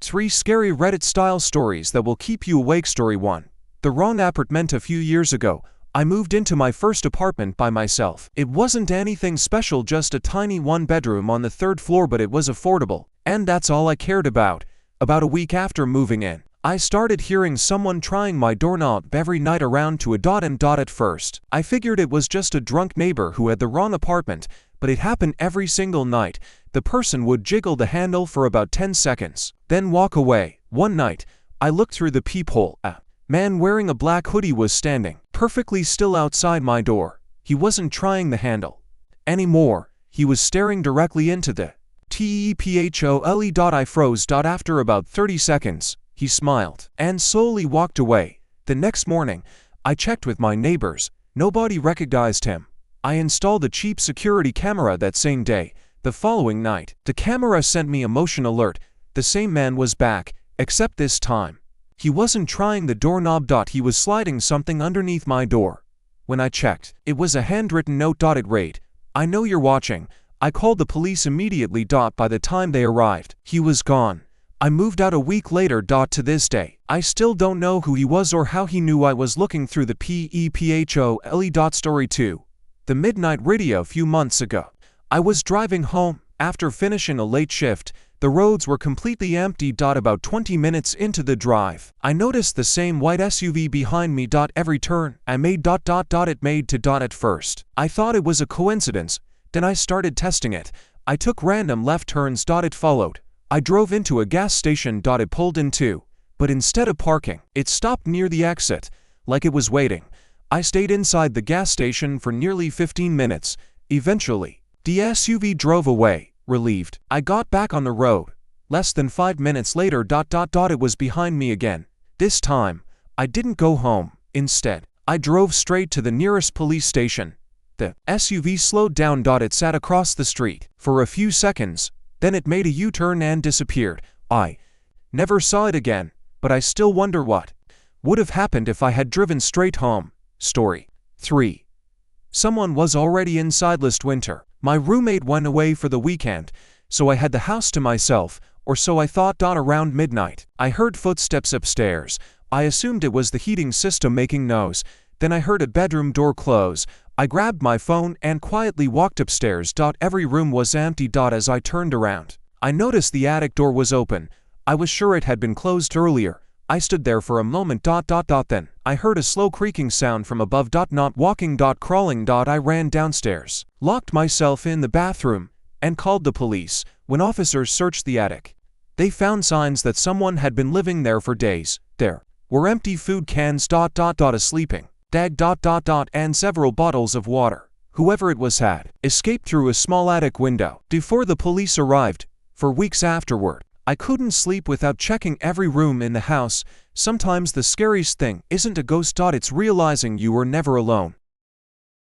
3 scary Reddit-style stories that will keep you awake. Story 1. The wrong apartment. A few years ago, I moved into my first apartment by myself. It wasn't anything special, just a tiny one-bedroom on the 3rd floor, but it was affordable, and that's all I cared about. About a week after moving in, I started hearing someone trying my doorknob every night around 2 a.m. At first, I figured it was just a drunk neighbor who had the wrong apartment, but it happened every single night. The person would jiggle the handle for about 10 seconds, then walk away. One night, I looked through the peephole. A man wearing a black hoodie was standing perfectly still outside my door. He wasn't trying the handle anymore. He was staring directly into the teephole. I froze. After about 30 seconds, he smiled and slowly walked away. The next morning, I checked with my neighbors. Nobody recognized him. I installed a cheap security camera that same day. The following night, the camera sent me a motion alert. The same man was back, except this time, he wasn't trying the doorknob. He was sliding something underneath my door. When I checked, it was a handwritten note. It read, "I know you're watching." I called the police immediately. By the time they arrived, he was gone. I moved out a week later. To this day, I still don't know who he was or how he knew I was looking through the peephole. Story 2. The midnight radio. A few months ago, I was driving home after finishing a late shift. The roads were completely empty. About 20 minutes into the drive, I noticed the same white SUV behind me. Every turn I made. It made to. At first, I thought it was a coincidence. Then I started testing it. I took random left turns. It followed. I drove into a gas station. It pulled into, but instead of parking, it stopped near the exit, like it was waiting. I stayed inside the gas station for nearly 15 minutes. Eventually, the SUV drove away. Relieved, I got back on the road. Less than 5 minutes later. It was behind me again. This time, I didn't go home. Instead, I drove straight to the nearest police station. The SUV slowed down. It sat across the street for a few seconds. Then it made a U-turn and disappeared. I never saw it again, but I still wonder what would have happened if I had driven straight home. Story 3. Someone was already inside last winter. My roommate went away for the weekend, so I had the house to myself, or so I thought. Around midnight, I heard footsteps upstairs. I assumed it was the heating system making noise. Then I heard a bedroom door close. I grabbed my phone and quietly walked upstairs. Every room was empty. As I turned around, I noticed the attic door was open. I was sure it had been closed earlier. I stood there for a moment. Then I heard a slow creaking sound from above. Not walking. Crawling. I ran downstairs, locked myself in the bathroom, and called the police. When officers searched the attic, they found signs that someone had been living there for days. There were empty food cans. A sleeping bag. And several bottles of water. Whoever it was had escaped through a small attic window before the police arrived. For weeks afterward, I couldn't sleep without checking every room in the house. Sometimes the scariest thing isn't a ghost. It's realizing you were never alone.